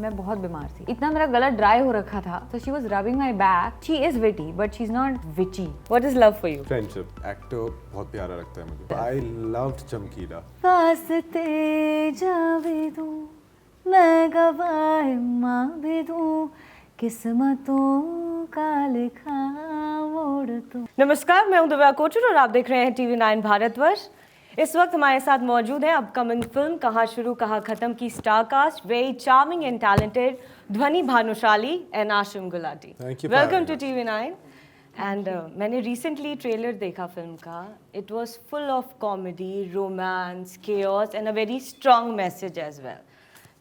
मैं बहुत बीमार थी, इतना मेरा गला ड्राई हो रखा था, so she was rubbing my back. She is witty, but she's not witchy. What is love for you? Friendship actor बहुत प्यारा लगता है मुझे. आई लव्ड चमकीला. वास्ते जावेदू मैं गवाह माँ भी दूँ किस्मतों का लिखा मोड़ तू. नमस्कार, मैं हूं दिव्या कोचर और आप देख रहे हैं TV9 भारतवर्ष. इस वक्त हमारे साथ मौजूद है अपकमिंग फिल्म कहाँ शुरू कहाँ खत्म की star cast, very charming and talented Dhvani Bhanushali and Aashim Gulati. Welcome to TV9. And मैंने रिसेंटली ट्रेलर देखा फिल्म का. It was full of comedy, romance, chaos and a very strong message as well.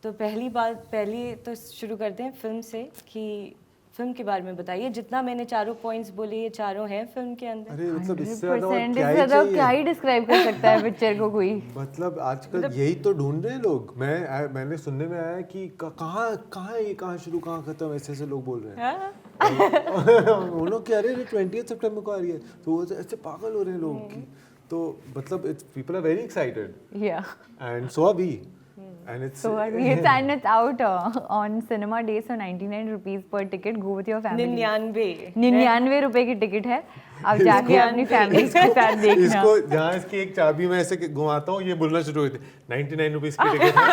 तो पहली तो शुरू करते हैं फिल्म से कि फिल्म के बारे में बताइए. जितना मैंने चारों पॉइंट्स बोले ये चारों हैं फिल्म के अंदर. अरे मतलब इससे 100% क्या ही डिस्क्राइब कर सकता है पिक्चर को कोई. मतलब आजकल यही तो ढूंढ रहे हैं लोग. मैंने सुनने में आया कि कहाँ शुरू कहाँ खत्म ऐसे लोग बोल रहे हैं. वो लोग कह रहे हैं 20 सितंबर को आ रही है, तो वो ऐसे पागल हो रहे हैं लोग की. तो मतलब it's people are very excited and so are we. And it's out on cinema days for 99 rupees per ticket. Go with your family. 99 रुपए की टिकट है. अब जाके अपनी फैमिली के साथ देखना. इसको जहाँ इसकी एक चाबी में ऐसे घुमाता हूँ ये बोलना शुरू होती है 99 रुपीस की टिकट है.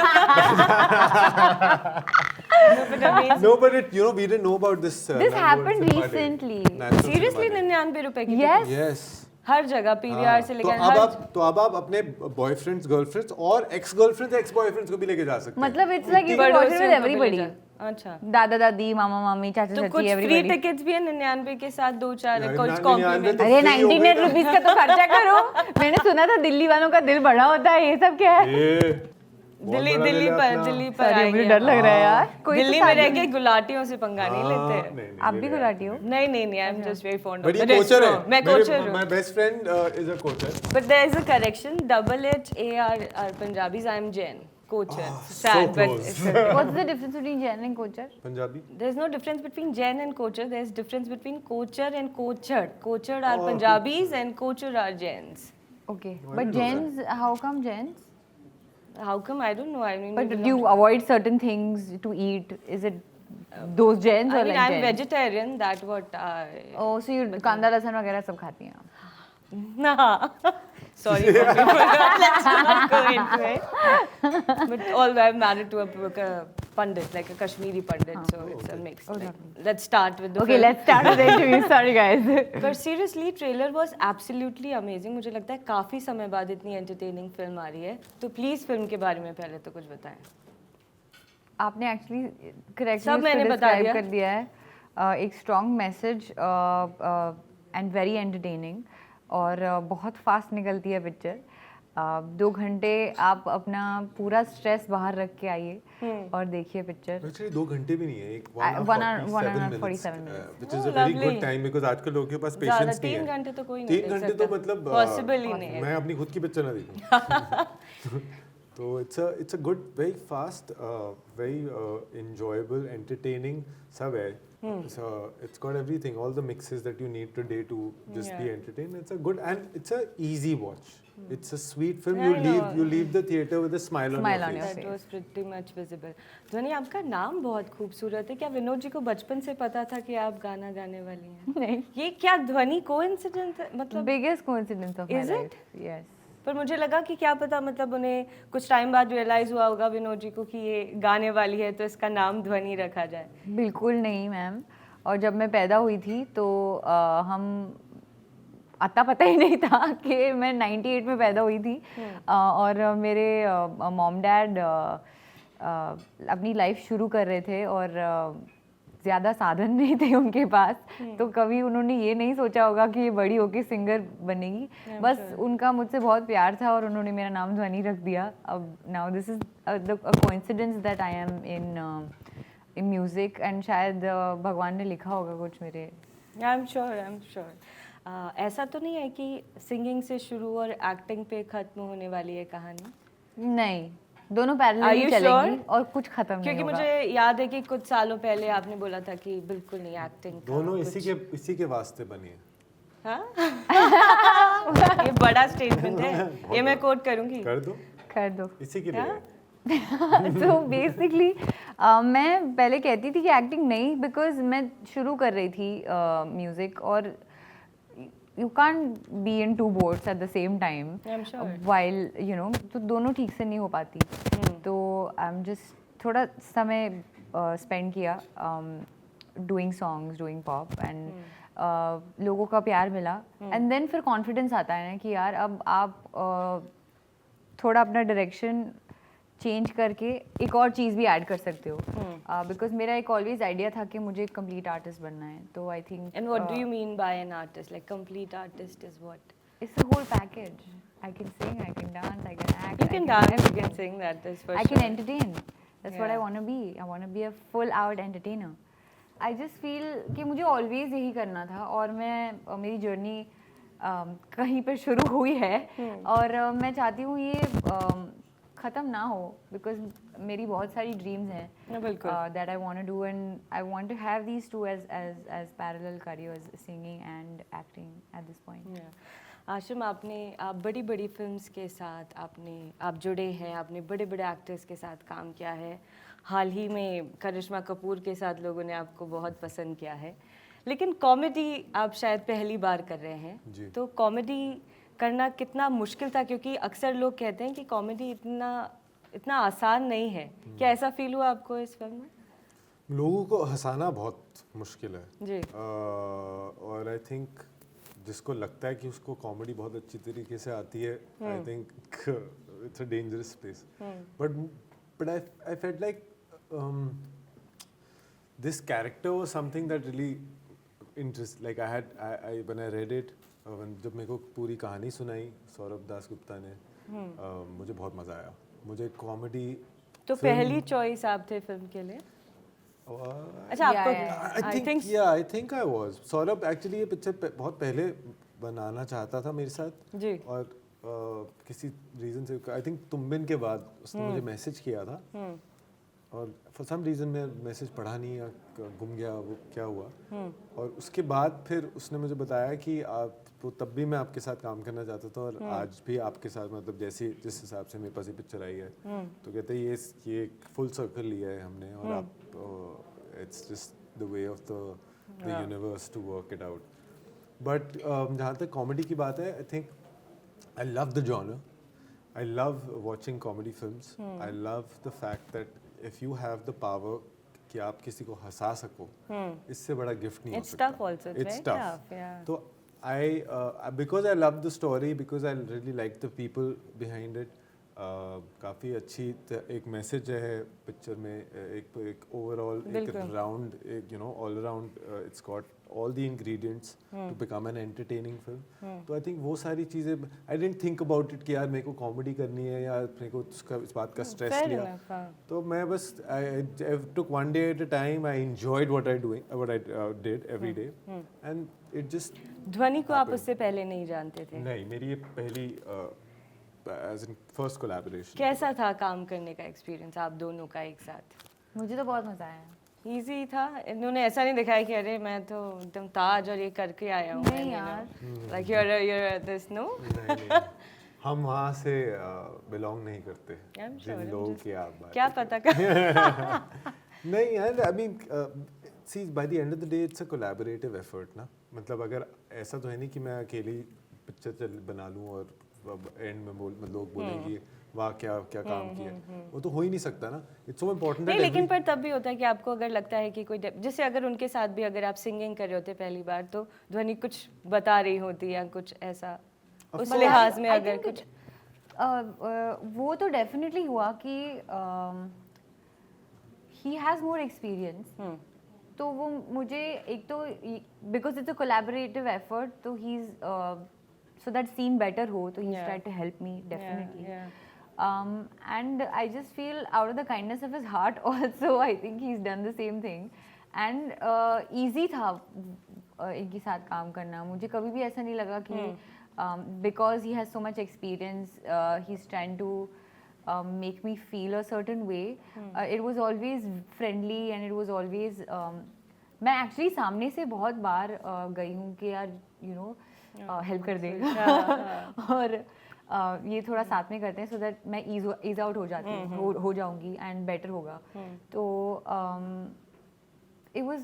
No, but we didn't know about this. This happened recently. Seriously 99 रुपए की. Yes. हर जगह PVR से लेकर तो अब आप अपने बॉयफ्रेंड्स, गर्लफ्रेंड्स और एक्स गर्लफ्रेंड्स, एक्स बॉयफ्रेंड्स को भी लेके जा सकते हैं. मतलब it's like you can watch it with everybody. अच्छा. दादा दादी, मामा मामी, चाचा चाची, कुछ एवरीबॉडी. फ्री टिकट्स भी है 99 के साथ 2-4 कुछ कॉम्प्लीमेंट. अरे 99 रुपीस का तो खर्चा करो. मैंने सुना था दिल्ली वालों का दिल बड़ा होता है. ये सब क्या है? दिल्ली पर मुझे डर लग रहा है यार. दिल्ली में रह के गुलाटियों से पंगा नहीं लेते. आप भी गुलाटी हो? नहीं, I am just very fond of. Kochhar है. मैं कोचर हूं. My best friend is a Kochhar. But there is a correction. HAR are Punjabis. I am Jain. Kochar. Sad, but what's the difference between Jain and Kochar? Punjabi. There's no difference between Jain and Kochar. There's difference between Kochar and Kochar. Kochar are Punjabis and Kochar are Jains. Okay, but Jains, how come Jains? How come? I don't know. I mean, but do you avoid certain things to eat? Is it those Jains or like I'm Jains? vegetarian. That's what I. Oh, so you कांदा लहसुन वगैरह सब खाती हैं आप? Nah. Sorry, let's not go into it. But although I'm married to a pandit, like a Kashmiri pandit, so it's a mix. Let's start with the. Okay, let's start with the interview. Sorry, guys. But seriously, trailer was absolutely amazing. मुझे लगता है काफी समय बाद इतनी entertaining film आ रही है. तो please film के बारे में पहले तो कुछ बताएं. आपने एक्चुअली करेक्टली सब मैंने बता कर दिया है. एक strong message and very entertaining और बहुत फास्ट निकलती है पिक्चर. 2 घंटे आप अपना पूरा स्ट्रेस बाहर रख के आइए और देखिए पिक्चर. एक्चुअली 2 घंटे भी नहीं है, एक 1 hour 47 minutes, which is a very good time because आजकल लोगों के पास पेशेंस नहीं है. 3 घंटे तो कोई नहीं देख सकता. 3 घंटे तो मतलब पॉसिबल ही नहीं है. मैं अपनी खुद की पिक्चर ना देखूं. तो it's a good, very fast, very enjoyable, entertaining सब है. So it's got everything, all the mixes that you need today to just be entertained. It's a good and it's a easy watch. It's a sweet film. You leave the theater with a smile on your face. That was pretty much visible. ध्वनि, आपका नाम बहुत खूबसूरत है. क्या विनोद जी को बचपन से पता था कि आप गाना गाने वाली हैं? नहीं. ये क्या ध्वनि कोइंसिडेंस है? मतलब biggest coincidence of my life. Yes. पर मुझे लगा कि क्या पता मतलब उन्हें कुछ टाइम बाद रियलाइज हुआ होगा विनोद जी को कि ये गाने वाली है तो इसका नाम ध्वनि रखा जाए. बिल्कुल नहीं मैम. और जब मैं पैदा हुई थी तो हम अता पता ही नहीं था कि मैं 98 में पैदा हुई थी. और मेरे मॉम डैड अपनी लाइफ शुरू कर रहे थे और ज़्यादा साधन नहीं थे उनके पास. तो कभी उन्होंने ये नहीं सोचा होगा कि ये बड़ी होके सिंगर बनेगी. बस उनका मुझसे बहुत प्यार था और उन्होंने मेरा नाम ध्वनि रख दिया. अब now this is the coincidence that I am in music and शायद भगवान ने लिखा होगा कुछ मेरे. आई एम श्योर. ऐसा तो नहीं है कि सिंगिंग से शुरू और एक्टिंग पे खत्म होने वाली है कहानी? नहीं, दोनों पैरेलल चलेंगी और कुछ खत्म नहीं होगा. क्योंकि मुझे याद है कि कुछ सालों पहले आपने बोला था कि बिल्कुल नहीं एक्टिंग. दोनों इसी के वास्ते बनी है. ये बड़ा स्टेटमेंट है. ये मैं कोट करूंगी. कर दो कर दो इसी के लिए. तो बेसिकली मैं पहले कहती थी कि एक्टिंग नहीं, बिकॉज मैं शुरू कर रही थी म्यूज़िक, और you can't be in two boards at the same time I'm sure. While you know, तो दोनों ठीक से नहीं हो पाती। तो आई एम जस्ट थोड़ा समय स्पेंड किया doing songs, doing pop, and लोगों का प्यार मिला, एंड देन फिर कॉन्फिडेंस आता है ना कि यार अब आप थोड़ा अपना डायरेक्शन चेंज करके एक और चीज़ भी ऐड कर सकते हो, बिकॉज मेरा एक ऑलवेज आइडिया था कि मुझे कंप्लीट आर्टिस्ट बनना है। तो I think And what do you mean by an artist? Like complete artist is what? it's a whole package. I can sing, I can dance, I can act, You I can do dance, you everything. can sing, that is for I sure. can entertain. That's what I Yeah. want to be. I want to be a full out entertainer. I just feel कि मुझे always यही करना था, और मैं मेरी journey कहीं पे शुरू हुई है, और मैं चाहती हूँ ये ख़त्म ना हो, बिकॉज मेरी बहुत सारी ड्रीम्स हैं No, बिल्कुल। that I want to do, and I want to have these two as parallel careers, singing and acting at this point. Ashim, आप बड़ी बड़ी फिल्म्स के साथ आप जुड़े हैं, आपने बड़े बड़े एक्टर्स के साथ काम किया है। हाल ही में करिश्मा कपूर के साथ लोगों ने आपको बहुत पसंद किया है, लेकिन कॉमेडी आप शायद पहली बार कर रहे हैं। जी। तो कॉमेडी करना कितना मुश्किल था, क्योंकि अक्सर लोग कहते हैं कि कॉमेडी इतना आसान नहीं है। क्या ऐसा फील हुआ आपको इस फिल्म में? लोगों को हंसाना बहुत मुश्किल है जी। और आई थिंक जिसको लगता है कि उसको कॉमेडी बहुत अच्छी तरीके से आती है, I think it's a dangerous place, but I felt like this character was something that really like when I read it, जब मेरे को पूरी कहानी सुनाई सौरभ दासगुप्ता ने, मुझे बहुत मज़ा आया। मुझे कॉमेडी तो पहली चॉइस आप थे फिल्म के लिए? अच्छा, Yeah, आपको आई think I was. Saurabh actually ये पिक्चर बहुत पहले बनाना चाहता था मेरे साथ, जी। और किसी रीज़न से आई थिंक तुमबिन के बाद उसने मुझे मैसेज किया था, और फॉर सम रीज़न मैं मैसेज पढ़ा नहीं या गुम गया, वो क्या हुआ। और उसके बाद फिर उसने मुझे बताया कि आप तो तब भी मैं आपके साथ काम करना चाहता था, और आज भी आपके साथ, मतलब जिस हिसाब से मेरे पास ये पिक्चर आई है, तो कहते हैं ये फुल सर्कल लिया है हमने, और आप it's just the way of the universe to work it out. But जहाँ तक कॉमेडी की बात है, I think I love the genre, I love watching comedy films, I love the fact that if you have the power कि आप किसी को हंसा सको, इससे बड़ा गिफ्ट नहीं हो It's सकता। tough also, it's very tough, yeah. तो because I love the story, because I really like the people behind it, काफ़ी अच्छी एक मैसेज है पिक्चर में, एक ओवरऑल एक बिल्कुल। राउंड, एक all around it's got all the ingredients to become an entertaining film. तो आई थिंक वो सारी चीज़ें, I didn't think about it कि यार मेरे को कॉमेडी करनी है या मेरे को इस बात का स्ट्रेस Fair लिया। enough, हाँ। तो मैं बस I took one day at a time. I enjoyed what I did every day, and it just ध्वनि को आप उससे पहले नहीं जानते थे? नहीं, मेरी ये पहली as in first collaboration। कैसा था काम करने का एक्सपीरियंस आप दोनों का एक साथ? मुझे तो बहुत मज़ा आया। इजी था? इन्होंने ऐसा नहीं दिखाया कि अरे मैं तो एकदम ताज और ये करके आया हूँ। नहीं यार। Like you're this, no? नहीं, हम वहाँ से बिलोंग नहीं करते, I'm sure, जिन I'm लोगों just- की आप बात क्या पता कर नहीं यार, I mean see by the end of the day it's a collaborative effort ना। मतलब अगर ऐसा तो है नहीं कि मैं अकेली पिक्चर बना लूँ और एंड में लोग बोलेंगे वाह क्या क्या काम किया, वो तो हो ही नहीं सकता ना। इट्स सो इम्पोर्टेंट नहीं, लेकिन पर तब भी होता है कि आपको अगर लगता है कि कोई जैसे अगर उनके साथ भी अगर आप सिंगिंग कर रहे होते पहली बार, तो ध्वनि कुछ बता रही होती या कुछ ऐसा उस लिहाज में I अगर think कुछ वो तो डेफिनेटली हुआ कि ही हैज़ मोर एक्सपीरियंस, तो वो मुझे एक तो because it's a collaborative effort, तो he is so that scene better हो, तो ही Yeah. Tried to help me definitely. yeah. And I just feel out of the kindness of his heart also, I think he's done the same thing. And easy था इनके साथ काम करना। मुझे कभी भी ऐसा नहीं लगा कि because he has so much experience, he's trying to make me feel a certain way. It was always friendly and it was always मैं actually सामने से बहुत बार गई हूँ कि यार हेल्प कर दे और ये थोड़ा साथ में करते हैं सो दैट मैं ईज आउट हो जाती हूँ, हो जाऊंगी एंड बेटर होगा. तो it was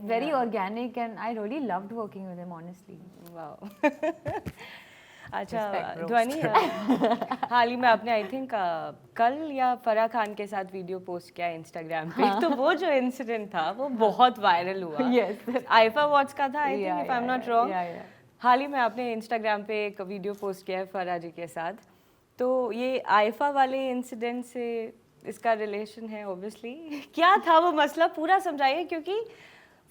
very organic and I really loved working with him honestly. Wow. अच्छा Respect, bro. ध्वनि, हाल ही में आपने आई थिंक कल या फराह खान के साथ वीडियो पोस्ट किया इंस्टाग्राम पे, तो वो जो इंसिडेंट था वो बहुत वायरल हुआ. Yes. आइफा वॉट्स का था, I think, if I am not wrong. Yeah. हाल ही में आपने इंस्टाग्राम पे एक वीडियो पोस्ट किया है फराह जी के साथ, तो ये आइफा वाले इंसिडेंट से इसका रिलेशन है ऑब्वियसली. क्या था वो मसला, पूरा समझाइए, क्योंकि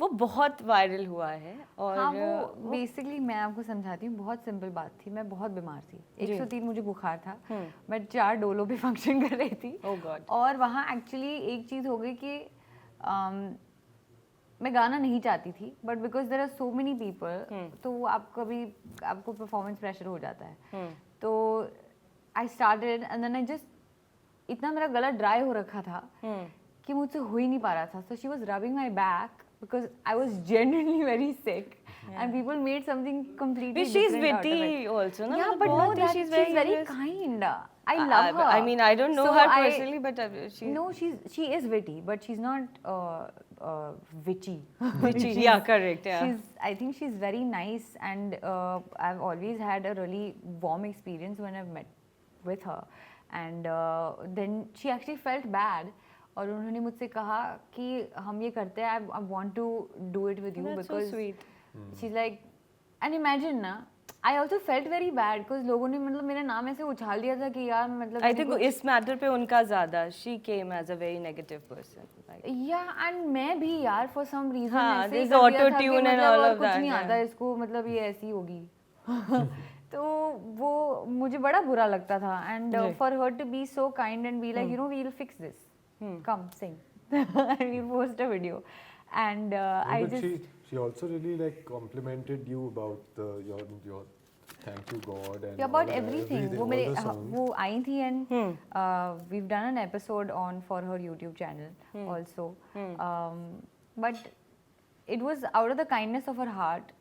वो बहुत वायरल हुआ है. और हाँ, वो बेसिकली मैं आपको समझाती हूँ, बहुत सिंपल बात थी. मैं बहुत बीमार थी, 103 मुझे बुखार था, मैं 4 डोलों पे फंक्शन कर रही थी. Oh God. और वहाँ एक्चुअली एक चीज़ हो गई कि मैं गाना नहीं चाहती थी, but because there are so many people, तो आपको परफॉर्मेंस प्रेशर हो जाता है. तो I started and then I just, इतना मेरा गला ड्राई हो रखा था कि मुझसे हो ही नहीं पा रहा था. So she was rubbing my back because I was genuinely very sick, and people made something completely But she's different out of witty it. also, no? Yeah, मतलब but no, बहुत ही that she's she's very very kind. I love her. I mean, I don't know So her I- personally, but she No, she is witty, but she's not witchy. Witchy, yeah, correct, yeah. I think she's very nice, and I've always had a really warm experience when I've met with her, and then she actually felt bad. और उन्होंने मुझसे कहा कि हम ये करते हैं, I want to do it with you That's so because sweet. She is like, and imagine ना, I also felt very bad because लोगों ने मतलब मेरा नाम ऐसे उछाल दिया था कि यार मतलब I think इस मैटर पे उनका ज्यादा, she came as a very negative person. Like, या एंड मैं भी यार फॉर सम रीजन हाँ, ऐसे ही there's कर दिया था कि auto-tune and मतलब all और of कुछ that, नहीं yeah. आता इसको, मतलब ये ऐसी होगी. तो वो मुझे बड़ा बुरा लगता था, and for her to be so kind and be like, you know, we will fix this, come sing. We post a video, and I but just she also really like complimented you about your thank you God and yeah, about all everything. वो all मेरे the songs. वो आई थी, and we've done an episode on for her YouTube channel also. But it was out of the kindness of her heart,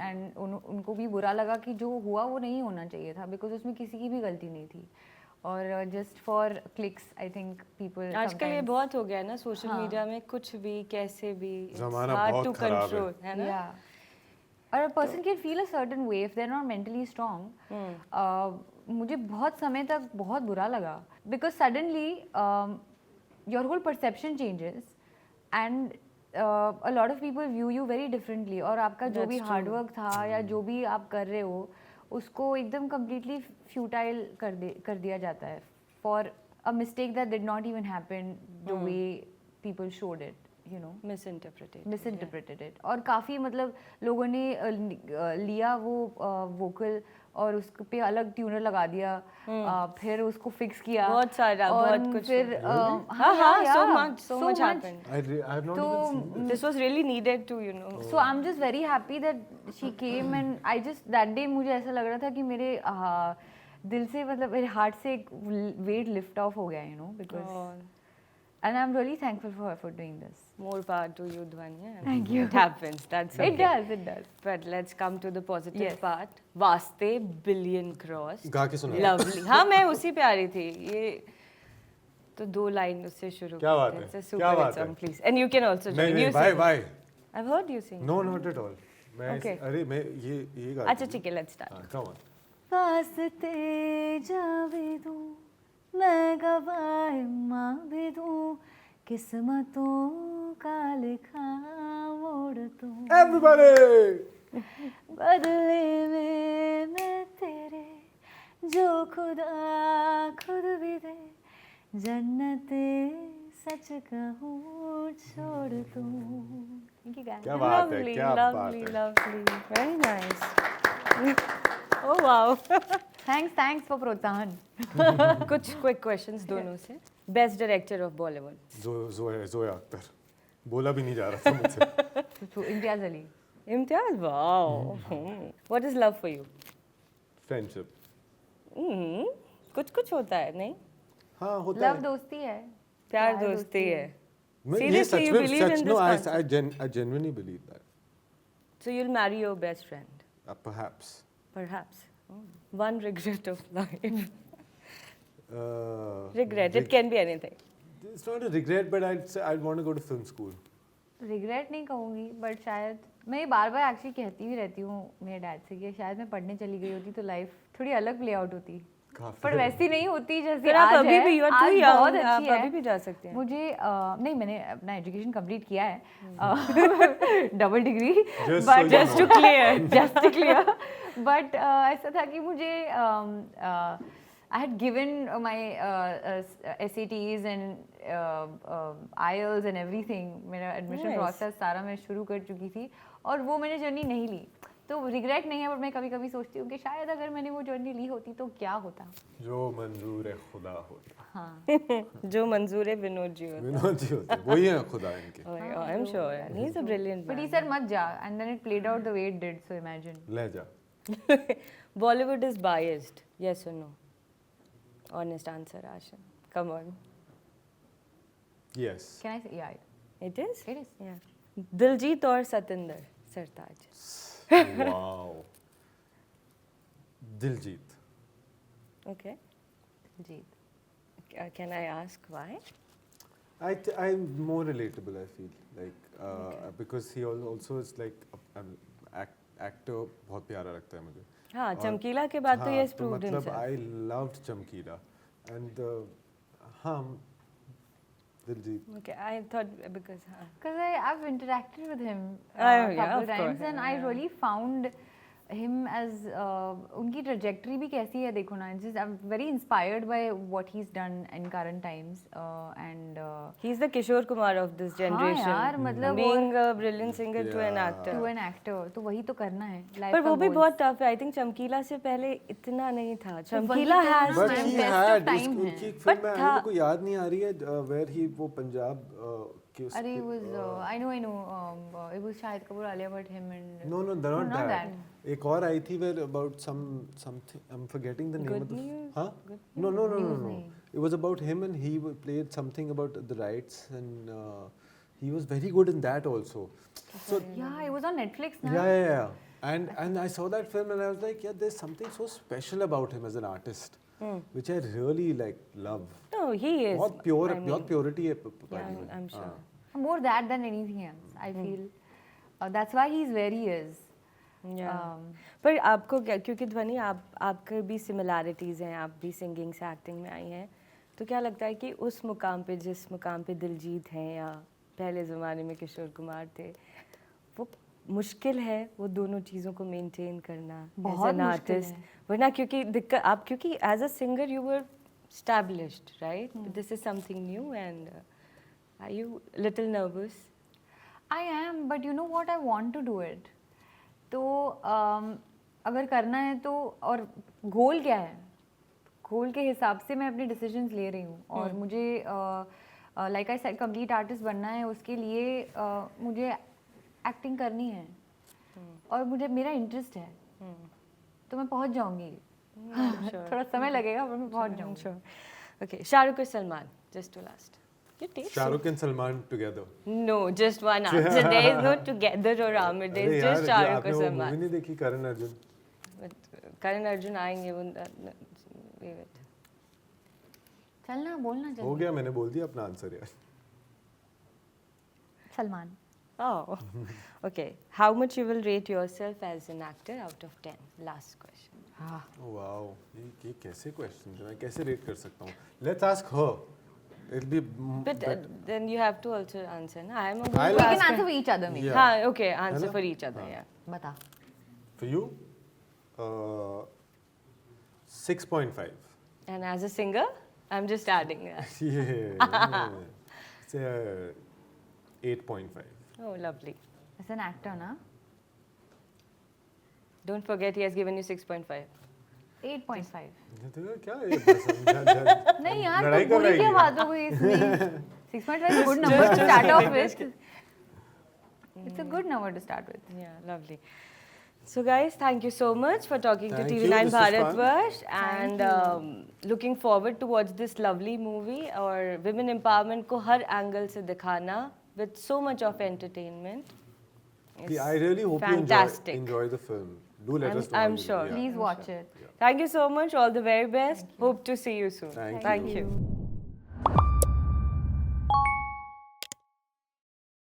and उनको भी बुरा लगा कि जो हुआ वो नहीं होना चाहिए था, because उसमें किसी की भी गलती नहीं थी. और just for clicks I think people आजकल ये बहुत हो गया है ना सोशल मीडिया में, कुछ भी कैसे भी ज़माना hard बहुत to खराब है. control, है ना? Yeah. और a person can feel a certain way if they're not mentally strong. मुझे बहुत समय तक बहुत बुरा लगा, because suddenly your whole perception changes, and a lot of people view you very differently. और आपका जो भी हार्ड वर्क था या जो भी आप कर रहे हो उसको एकदम completely futile कर दिया जाता है for a mistake that did not even happen the way people showed it, you know. misinterpreted it. और काफ़ी मतलब लोगों ने लिया वो वोकल और उस पे अलग ट्यूनर लगा दिया, फिर उसको फिक्स किया बहुत सारा, और बहुत कुछ. फिर हाँ, so much happened. I have not तो even seen This was really needed to, you know. so I'm just very happy that she came, and I just that day मुझे ऐसा लग रहा था कि मेरे दिल से मतलब मेरे हार्ट से एक वेट लिफ्ट ऑफ हो गया, you know, because and I'm really thankful for her for doing this. More power to you, Dhwani. Thank you. It happens. That's okay. It does. But let's come to the positive Yes. part. वास्ते billion crossed. गा के सुना. Lovely. हाँ, मैं उसी पे आ रही थी. ये तो 2 लाइन उससे शुरू. क्या बात है? It's a क्या super बात song, है? please. And you can also join. नहीं You bye sing. bye. I've heard you sing. No, not at all. मैं Okay. अरे मैं ये गा. अच्छा ठीक है, let's start. Come on. वास्ते जावे दूं मैं गवाए माँ भी दूं, किस्मतों का लिखा मोड़ दूं, Everybody. बदले में मैं तेरे जो खुदा खुद भी दे, जन्नते सच कहूँ छोड़ दूं. क्या बात है, Lovely, क्या बात lovely, है. lovely. Very nice. Oh wow. Thanks for प्रोत्साहन. कुछ क्विक क्वेश्चंस दोनों से. Best director of Bollywood. Zoya Akhtar. बोला भी नहीं जा रहा था मुझसे. Imtiaz Ali. Imtiaz. Wow. What is love for you? Friendship. कुछ होता है नहीं? हाँ होता लव है. दोस्ती है. प्यार दोस्ती है. ये Seriously, सच you में believe in such this no concept? I genuinely believe that. So you'll marry your best friend, Perhaps. perhaps. One regret of life. Uh, Regret. It can be anything. It's not a regret, but I'd say I'd want to go to film school. Regret नहीं कहूँगी but शायद मैं ये बार बार actually कहती भी रहती हूँ मेरे डैड से कि शायद मैं पढ़ने चली गई होती तो लाइफ थोड़ी अलग प्ले आउट होती काफी पर वैसी नहीं होती जैसे फिर आप आज अभी है। भी, you are too आज young, बहुत आप अच्छी अभी है भी जा सकते हैं। मुझे नहीं मैंने अपना एजुकेशन कंप्लीट किया है double degree Just so but you Just to clear. Just to clear but ऐसा था कि मुझे I had given my SATs and IELTS and everything मेरा एडमिशन Nice. प्रोसेस सारा मैं शुरू कर चुकी थी और वो मैंने जर्नी नहीं ली तो रिग्रेट नहीं है बट मैं कभी कभी सोचती हूँ कि शायद अगर मैंने वो जर्नी ली होती तो क्या होता जो मंजूर है खुदा होता हाँ जो मंजूर है विनोद जी होता विनोद जी होते हैं, वही है खुदा इनके है। I am sure he is a brilliant but ही सर मत जा and then it played out the way it did so imagine ले जा Bollywood is biased. Yes or no? Honest answer, Asha. Come on. yes can I say या It is? It is Yeah. Diljit or Satinder Sartaaj? wow Diljit Okay. जी Can I ask why? I'm more relatable I feel like because he also is like actor बहुत प्यारा लगता है मुझे हाँ और- चमकीला के बाद तो हाँ, ये तो proved मतलब himself. I loved चमकीला and हाँ Diljit Okay, I thought because Because I've interacted with him Yeah, couple of times course, and I yeah. really found him as उनकी trajectory भी कैसी है देखो ना just I'm very inspired by what he's done in current times and he's the Kishore Kumar of this generation. यार, मतलब being a brilliant singer to an Yeah. actor. to an actor तो वही तो करना है life पर का वो भी goals. बहुत टफ है. आई थिंक चमकीला से पहले इतना नहीं था. वही चमकीला तो has ना, But I'm he best of had time है. उनकी एक फिल्म में था- मेरे को याद नहीं आ रही है where he वो पंजाब के उस अरे it was I know it was Shahid Kapoor Alia Bhatt him and No, they're not not that. एक और आई थी where about something I'm forgetting the name Good of the News? huh? Good No. News नहीं. It was about him and he played something about the rights and he was very good in that also. So yeah it was on Netflix ना yeah. And I saw that film and I was like, yeah, there's something so special about him as an artist, which I really like love. No, he is. बहुत pure, I mean, बहुत purity है Yeah, पाजी में. I'm sure. more that than anything else I feel that's why he's where he is Yeah. पर आपको क्या, क्योंकि ध्वनि आपके भी सिमिलैरिटीज़ हैं, आप भी सिंगिंग से एक्टिंग में आई हैं, तो क्या लगता है कि उस मुकाम पे जिस मुकाम पे दिलजीत हैं या पहले ज़माने में किशोर कुमार थे, वो मुश्किल है वो दोनों चीज़ों को मेंटेन करना बहुत एज एन मुश्किल आर्टिस्ट? है। वरना क्योंकि दिक्कत आप क्योंकि as a singer you were established, right? This is something new and are you little nervous? I am, but you know what? I want to do it. तो अगर करना है तो और गोल क्या है? गोल के हिसाब से मैं अपने डिसीजंस ले रही हूँ और मुझे like I said complete artist बनना है उसके लिए मुझे एक्टिंग करनी है और मुझे मेरा इंटरेस्ट है तो मैं पहुँच जाऊँगी Sure. थोड़ा समय लगेगा पर मैं पहुँच जाऊँगी Sure. Okay, Shahrukh or Salman? Just to last. You take Shahrukh and Salman together. No, just one answer. There is no together or Amir. There अरे is यार, just ये Shahrukh आपने or वो मूवी Salman. नहीं देखी Karan Arjun? But Karan Arjun आएंगे वो leave it. चलना बोलना हो चाहिए गया, मैंने बोल दिया अपना आंसर यार. Salman Oh, okay. How much you will rate yourself as an actor out of 10? Last question. Wow, ये कैसे क्वेश्चन है? मैं कैसे रेट कर सकता हूँ? Let's ask her. It'll be But then you have to also answer. Na? I am I'll we going to can ask. answer for each other maybe Yeah. हाँ, okay. Answer ना? for each other. Yeah. बता for you. 6.5. And as a singer, I'm just adding that. Yeah. It's 8.5. Oh, lovely. as an actor ना Don't forget he has given you 6.5. 8.5 ये तो क्या है? बस नहीं यार लड़ाई तो कर बुरी रही क्या है। बात हो गई इसमें 6.5 good number two start of with it's a good number two start with Yeah, lovely. So guys, thank you so much for talking Thank to you, TV9 this was fun. Bharatvarsh and looking forward to watch this lovely movie और women empowerment को हर angle से दिखाना with so much of entertainment. It's I really hope fantastic. you enjoy the film do let us know. I'm how you sure. do. Yeah. Please watch it. Thank you so much. All the very best. Hope to see you soon. Thank Thank you.